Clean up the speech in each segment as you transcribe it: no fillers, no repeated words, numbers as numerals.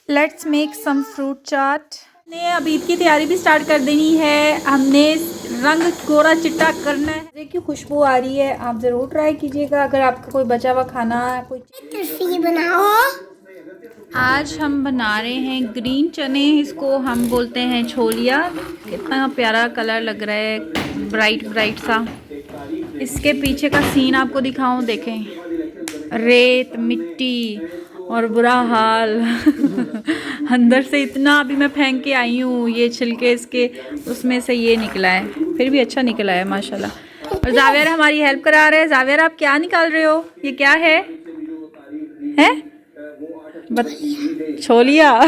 Let's make some fruit चाट। ने अब ईद की तैयारी भी स्टार्ट कर देनी है। हमने रंग गोरा चिट्टा करना है। देखिए खुशबू आ रही है, आप ज़रूर ट्राई कीजिएगा। अगर आपका कोई बचा हुआ खाना कोई कुल्फी बनाओ। आज हम बना रहे हैं ग्रीन चने, इसको हम बोलते हैं छोलिया। कितना प्यारा कलर लग रहा है, ब्राइट ब्राइट सा। इसके पीछे का सीन आपको दिखाऊं, देखें, रेत मिट्टी और बुरा हाल। अंदर से इतना अभी मैं फेंक के आई हूँ, ये छिलके इसके उसमें से ये निकला है, फिर भी अच्छा निकला है माशाल्लाह। और जावेर हमारी हेल्प करा रहे हैं। जावेर आप क्या निकाल रहे हो, ये क्या है? हैं? छोलिया।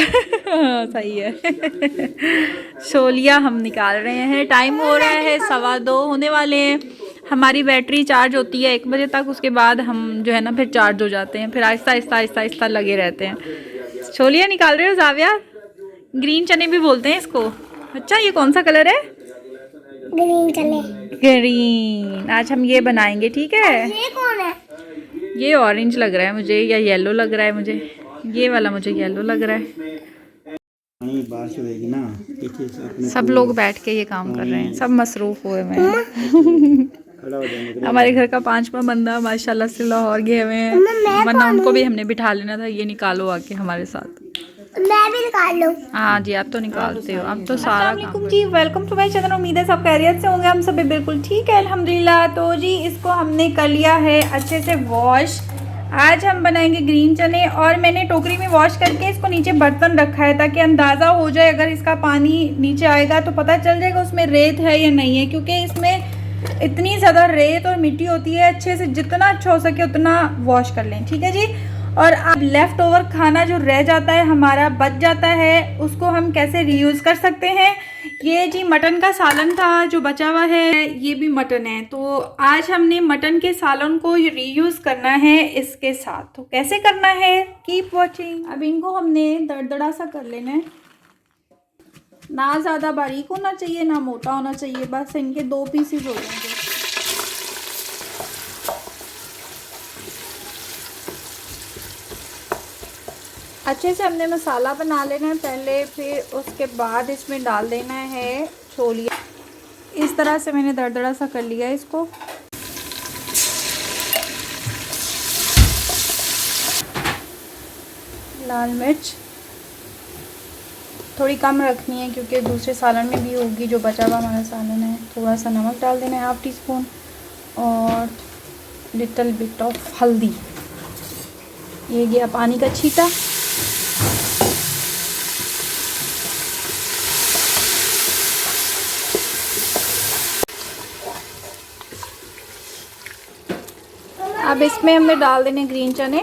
सही है। छोलिया हम निकाल रहे हैं। टाइम हो रहा है 2:15 होने वाले हैं। हमारी बैटरी चार्ज होती है 1 बजे तक, उसके बाद हम जो है ना फिर चार्ज हो जाते हैं, फिर आहिस्ता आहिस्ता आहिस्ता आहिस्ता लगे रहते हैं। छोलिया निकाल रहे हो जाविया? ग्रीन चने भी बोलते हैं इसको। अच्छा ये कौन सा कलर है? ग्रीन चने। ग्रीन। आज हम ये बनाएंगे, ठीक है। ये कौन है? ये ऑरेंज लग रहा है मुझे, या येलो लग रहा है मुझे। ये वाला मुझे येलो लग रहा है। बारिश होगी ना, सब लोग बैठ के ये काम कर रहे हैं, सब मसरूफ हुए हुए हैं। हमारे घर का 5वां बंदा माशाल्लाह से लाहौर गए हुए हैं, वरना उनको भी हमने बिठा लेना था। ये निकालो आके हमारे साथ। मैं भी निकाल लूं। हाँ जी, आप तो निकालते हो, अब तो सारा काम। जी वेलकम टू माय चैनल। उम्मीद है सब खैरियत से होंगे, हम सभी बिल्कुल ठीक है अल्हम्दुलिल्लाह। तो जी इसको हमने कर लिया है अच्छे से वॉश। आज हम बनाएंगे ग्रीन चने, और मैंने टोकरी में वॉश करके इसको नीचे बर्तन रखा है ताकि अंदाज़ा हो जाए, अगर इसका पानी नीचे आएगा तो पता चल जाएगा उसमें रेत है या नहीं है, क्योंकि इसमें इतनी ज़्यादा रेत और मिट्टी होती है। अच्छे से जितना अच्छा हो सके उतना वॉश कर लें, ठीक है जी। और अब लेफ़्ट ओवर खाना जो रह जाता है हमारा, बच जाता है, उसको हम कैसे रीयूज़ कर सकते हैं। ये जी मटन का सालन था जो बचा हुआ है, ये भी मटन है। तो आज हमने मटन के सालन को रीयूज़ करना है इसके साथ। तो कैसे करना है, कीप वॉचिंग। अब इनको हमने दरदरा सा कर लेना है, ना ज़्यादा बारीक होना चाहिए ना मोटा होना चाहिए, बस इनके 2 पीसेस हो जाएंगे। अच्छे से हमने मसाला बना लेना है पहले, फिर उसके बाद इसमें डाल देना है छोलिया। इस तरह से मैंने दरदरा सा कर लिया है इसको। लाल मिर्च थोड़ी कम रखनी है क्योंकि दूसरे सालन में भी होगी जो बचा हुआ हमारा सालन है। थोड़ा सा नमक डाल देना है, 1/2 टीस्पून, और लिटल बिट ऑफ हल्दी। ये गया पानी का छींटा। अब इसमें हमें डाल देने ग्रीन चने।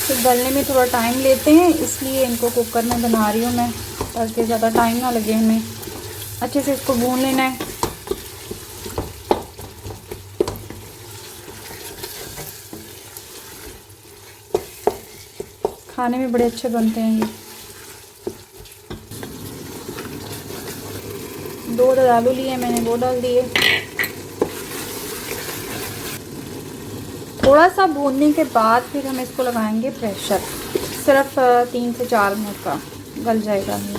तो गलने में थोड़ा टाइम लेते हैं, इसलिए इनको कुकर में बना रही हूँ मैं, ताकि ज़्यादा टाइम ना लगे हमें। अच्छे से इसको भून लेना है। खाने में बड़े अच्छे बनते हैं ये। 2 आलू लिए मैंने, वो डाल दिए। थोड़ा सा भूनने के बाद फिर हम इसको लगाएंगे प्रेशर, सिर्फ 3 से 4 मिनट का, गल जाएगा ये।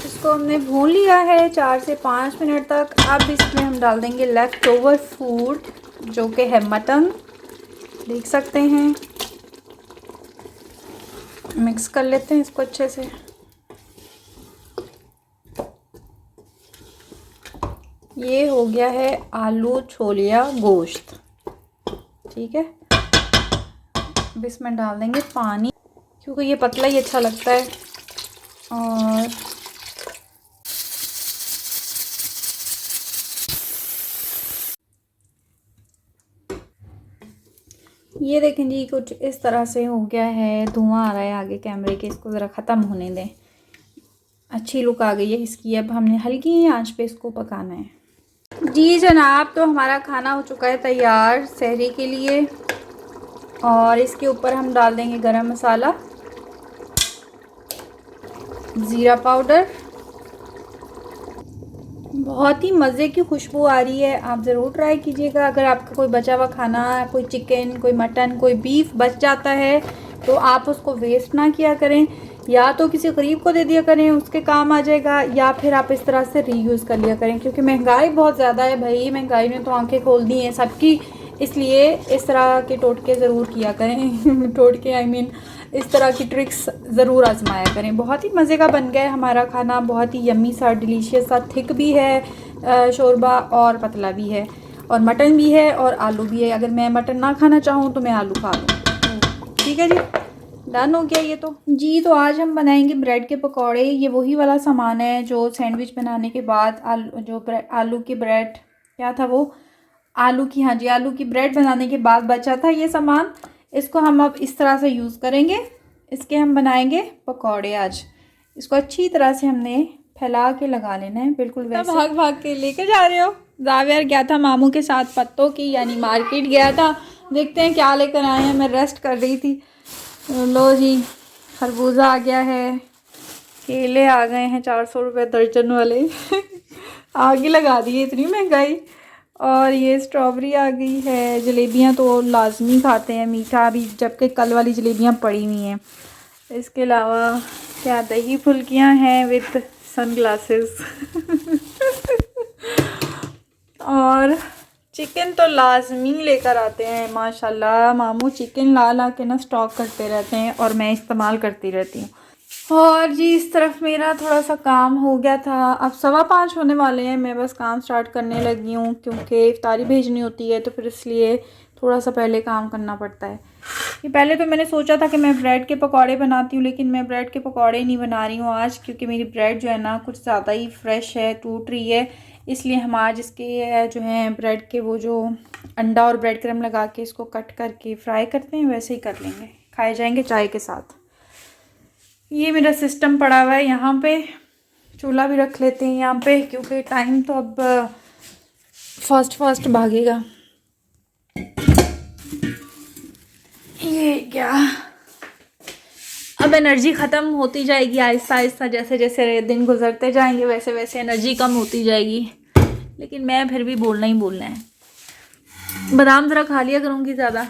इसको हमने भून लिया है 4 से 5 मिनट तक। अब इसमें हम डाल देंगे लेफ़्ट ओवर फूड, जो कि है मटन, देख सकते हैं। मिक्स कर लेते हैं इसको अच्छे से। ये हो गया है आलू छोलिया गोश्त, ठीक है। अब इसमें डाल देंगे पानी, क्योंकि ये पतला ही अच्छा लगता है। और ये देखें जी, कुछ इस तरह से हो गया है। धुआं आ रहा है आगे कैमरे के, इसको ज़रा ख़त्म होने दें। अच्छी लुक आ गई है इसकी। अब हमने हल्की आंच पे इसको पकाना है। जी जनाब, तो हमारा खाना हो चुका है तैयार सहरी के लिए। और इसके ऊपर हम डाल देंगे गरम मसाला, ज़ीरा पाउडर। बहुत ही मज़े की खुशबू आ रही है, आप ज़रूर ट्राई कीजिएगा। अगर आपका कोई बचा हुआ खाना, कोई चिकन, कोई मटन, कोई बीफ बच जाता है, तो आप उसको वेस्ट ना किया करें, या तो किसी गरीब को दे दिया करें, उसके काम आ जाएगा, या फिर आप इस तरह से रीयूज़ कर लिया करें। क्योंकि महंगाई बहुत ज़्यादा है भाई, महंगाई ने तो आंखें खोल दी हैं सबकी, इसलिए इस तरह के टोटके ज़रूर किया करें टोटके आई मीन इस तरह की ट्रिक्स ज़रूर आजमाया करें। बहुत ही मज़े का बन गया है हमारा खाना, बहुत ही यम्मी सा, डिलीशियस सा, थिक भी है शोरबा और पतला भी है, और मटन भी है और आलू भी है। अगर मैं मटन ना खाना चाहूँ तो मैं आलू खा लूँ। ठीक है जी, डन हो गया ये तो जी। तो आज हम बनाएंगे ब्रेड के पकौड़े। ये वही वाला सामान है जो सैंडविच बनाने के बाद आलू की ब्रेड, क्या था वो, आलू की, हाँ जी, आलू की ब्रेड बनाने के बाद बचा था ये सामान। इसको हम अब इस तरह से यूज़ करेंगे, इसके हम बनाएंगे पकौड़े आज। इसको अच्छी तरह से हमने फैला के लगा लेना है, बिल्कुल वैसे। भाग भाग के लेके जा रहे हो? जावेर गया था मामू के साथ पत्तों की, यानी मार्केट गया था, देखते हैं क्या लेकर आए हैं। मैं रेस्ट कर रही थी। लो जी, खरबूजा आ गया है, केले आ गए हैं 400 रुपये दर्जन वाले आग ही लगा दी है, इतनी महंगाई। और ये स्ट्रॉबेरी आ गई है। जलेबियाँ तो लाजमी खाते हैं मीठा भी, जबकि कल वाली जलेबियाँ पड़ी हुई हैं। इसके अलावा क्या, दही फुल्कियाँ हैं विद सनग्लासेस और चिकन तो लाजमी लेकर आते हैं माशाल्लाह। मामू चिकन ला ला के ना स्टॉक करते रहते हैं और मैं इस्तेमाल करती रहती हूँ। और जी इस तरफ मेरा थोड़ा सा काम हो गया था, अब 5:15 होने वाले हैं। मैं बस काम स्टार्ट करने लगी हूँ क्योंकि इफ्तारी भेजनी होती है, तो फिर इसलिए थोड़ा सा पहले काम करना पड़ता है। कि पहले तो मैंने सोचा था कि मैं ब्रेड के पकौड़े बनाती हूँ, लेकिन मैं ब्रेड के पकौड़े नहीं बना रही हूँ आज, क्योंकि मेरी ब्रेड जो है ना कुछ ज़्यादा ही फ्रेश है, टूट रही है। इसलिए हम आज इसके जो हैं ब्रेड के वो जो अंडा और ब्रेड क्रम लगा के इसको कट करके फ्राई करते हैं, वैसे ही कर लेंगे, खाए जाएंगे चाय के साथ। ये मेरा सिस्टम पड़ा हुआ है यहाँ पे, चूल्हा भी रख लेते हैं यहाँ पे, क्योंकि टाइम तो अब फास्ट भागेगा। ये क्या, अब एनर्जी ख़त्म होती जाएगी आहिस्ता आहिस्ता, जैसे जैसे दिन गुजरते जाएंगे वैसे वैसे एनर्जी कम होती जाएगी, लेकिन मैं फिर भी बोलना ही बोलना है। बादाम ज़रा खा लिया करूँगी ज़्यादा।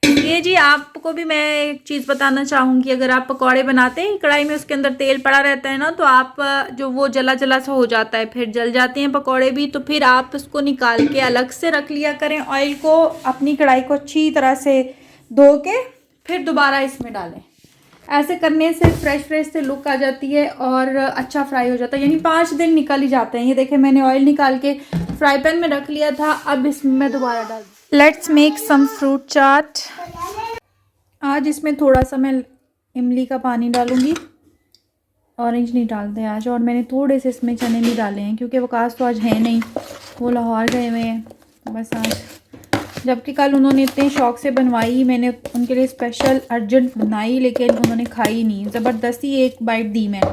ये जी आपको भी मैं एक चीज़ बताना चाहूँगी, अगर आप पकौड़े बनाते हैं कढ़ाई में, उसके अंदर तेल पड़ा रहता है ना, तो आप जो वो जला जला सा हो जाता है, फिर जल जाते हैं पकौड़े भी, तो फिर आप उसको निकाल के अलग से रख लिया करें। ऑयल को, अपनी कढ़ाई को अच्छी तरह से धो के फिर दोबारा इसमें डालें। ऐसे करने से फ्रेश से लुक आ जाती है और अच्छा फ्राई हो जाता है, यानी 5 दिन निकल ही जाते हैं। ये देखें मैंने ऑयल निकाल के फ्राई पैन में रख लिया था, अब इसमें मैं दोबारा डाल। लेट्स मेक सम फ्रूट चाट। आज इसमें थोड़ा सा मैं इमली का पानी डालूंगी, ऑरेंज नहीं डालते आज। और मैंने थोड़े से इसमें चने भी डाले हैं, क्योंकि वकास तो आज है नहीं, वो लाहौर गए हुए हैं बस आज। जबकि कल उन्होंने इतने शौक़ से बनवाई, मैंने उनके लिए स्पेशल अर्जेंट बनाई, लेकिन उन्होंने खाई नहीं, ज़बरदस्ती एक बाइट दी मैंने।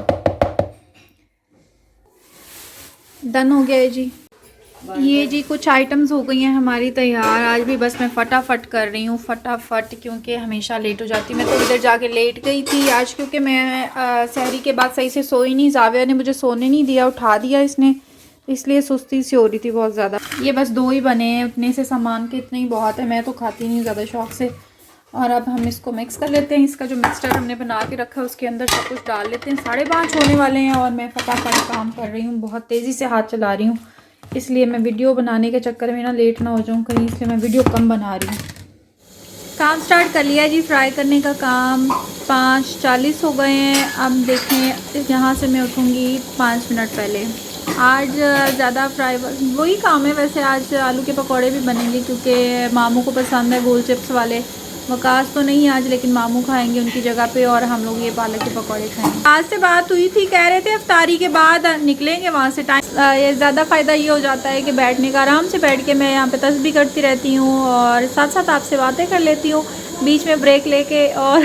डन हो गया है जी। ये जी कुछ आइटम्स हो गई हैं हमारी तैयार। आज भी बस मैं फटाफट कर रही हूँ, फटाफट, क्योंकि हमेशा लेट हो जाती। मैं तो इधर जाके लेट गई थी आज, क्योंकि मैं सहरी के बाद सही से सोई नहीं। जाविया ने मुझे सोने नहीं दिया, उठा दिया इसने, इसलिए सुस्ती सी हो रही थी बहुत ज़्यादा। ये बस 2 ही बने हैं, उतने से सामान के इतने ही बहुत है, मैं तो खाती नहीं ज़्यादा शौक़ से। और अब हम इसको मिक्स कर लेते हैं। इसका जो मिक्सचर हमने बना के रखा है उसके अंदर सब कुछ डाल लेते हैं। 5:30 होने वाले हैं और मैं फटाफट काम कर रही हूँ, बहुत तेज़ी से हाथ चला रही हूँ, इसलिए मैं वीडियो बनाने के चक्कर में ना लेट ना हो जाऊँ कहीं, इसलिए मैं वीडियो कम बना रही हूँ। काम स्टार्ट कर लिया जी, फ्राई करने का काम। 5:40 हो गए हैं। अब देखें, यहाँ से मैं उठूँगी 5 मिनट पहले। आज ज़्यादा फ्राई वही काम है वैसे। आज आलू के पकौड़े भी बनेंगे, क्योंकि मामू को पसंद है गोल चिप्स वाले। वकास तो नहीं आज, लेकिन मामू खाएंगे उनकी जगह पे, और हम लोग ये पालक के पकौड़े खाएंगे। आज से बात हुई थी, कह रहे थे इफ्तारी के बाद निकलेंगे वहाँ से। टाइम ये ज़्यादा फ़ायदा ये हो जाता है कि बैठने का, आराम से बैठ के मैं यहाँ पे तस्बीह करती रहती हूँ और साथ साथ आपसे बातें कर लेती हूँ बीच में ब्रेक लेके, और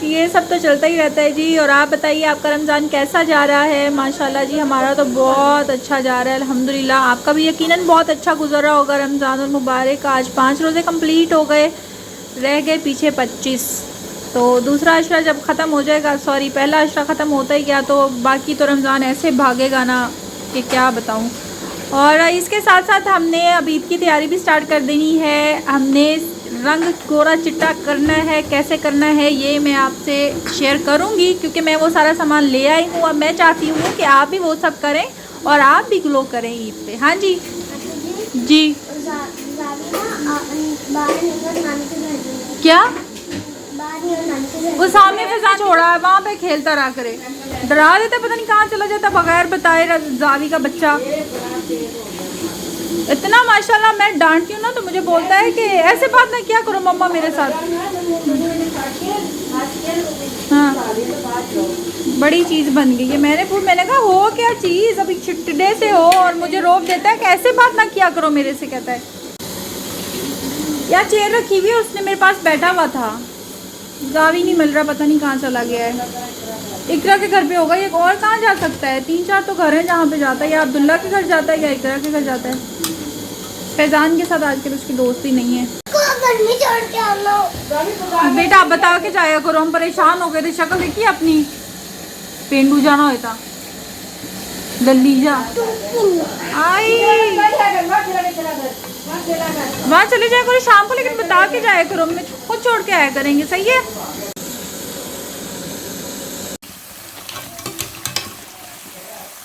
ये सब तो चलता ही रहता है जी। और आप बताइए आपका रमज़ान कैसा जा रहा है? माशाल्लाह जी हमारा तो बहुत अच्छा जा रहा है अल्हम्दुलिल्लाह। आपका भी यकीनन बहुत अच्छा गुजर रहा होगा रमज़ान मुबारक। आज 5 रोज़े कंप्लीट हो गए, रह गए पीछे 25। तो दूसरा अशरा जब ख़त्म हो जाएगा, सॉरी पहला अशरा ख़त्म होता ही गया, तो बाकी तो रमज़ान ऐसे भागेगा ना कि क्या बताऊँ। और इसके साथ साथ हमने अब ईद की तैयारी भी स्टार्ट कर देनी है। हमने रंग गोरा चिट्टा करना है, कैसे करना है ये मैं आपसे शेयर करूंगी, क्योंकि मैं वो सारा सामान ले आई हूँ। अब मैं चाहती हूँ कि आप भी वो सब करें और आप भी ग्लो करें ईद पे। हाँ जी जी। क्या वो सामने फिजा छोड़ा है, वहाँ पे खेलता रहा करे, डरा देता, पता नहीं कहाँ चला जाता बगैर बताए जावी का बच्चा। इतना माशाल्लाह मैं डांटती हूँ ना तो मुझे बोलता है कि ऐसे बात ना क्या करो मम्मा मेरे साथ। हाँ बड़ी चीज़ बन गई है। मैंने कहा हो क्या चीज़, अभी चिट्टे से हो और मुझे रोक देता है कि ऐसे बात ना किया करो मेरे से, कहता है। यार चेयर रखी हुई है, उसने मेरे पास बैठा हुआ था, जावी नहीं मिल रहा, पता नहीं कहाँ चला गया है। इकरा के घर पे होगा, ये और कहाँ जा सकता है? 3-4 तो घर हैं जहाँ पे जाता है, या अब्दुल्ला के घर जाता है या इकरा के घर जाता है। फैजान के साथ आजकल उसकी दोस्ती नहीं है। बेटा आप बता के जाया करो, हम परेशान हो गए थे। शक्ल देखिए अपनी, पेंडू जाना होता दल्ली जा आई, वहाँ चले जाया करो शाम को, लेकिन बता के जाया करो, मैं खुद छोड़ के आया करेंगे। सही है।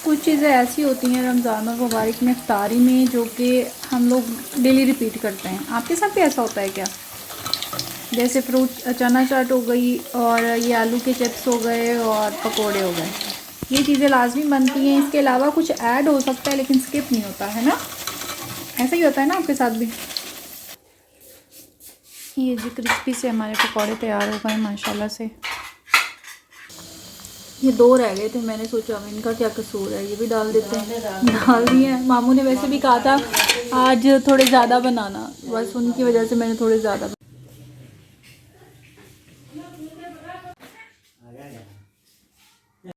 कुछ चीज़ें ऐसी होती हैं रमज़ान और मुबारक में इफ्तारी में जो कि हम लोग डेली रिपीट करते हैं। आपके साथ भी ऐसा होता है क्या? जैसे फ्रूट चना चाट हो गई, और ये आलू के चिप्स हो गए, और पकोड़े हो गए, ये चीज़ें लाजमी बनती हैं। इसके अलावा कुछ ऐड हो सकता है लेकिन स्किप नहीं होता है ना। ऐसा ही होता है ना आपके साथ भी। ये जी क्रिस्पी से हमारे पकोड़े तैयार हो गए माशाल्लाह से। ये 2 रह गए थे, मैंने सोचा अब इनका क्या कसूर है, ये भी डाल देते हैं। डाल दिए हैं। मामू ने वैसे भी कहा था आज थोड़े ज़्यादा बनाना, बस उनकी वजह से मैंने थोड़े ज़्यादा।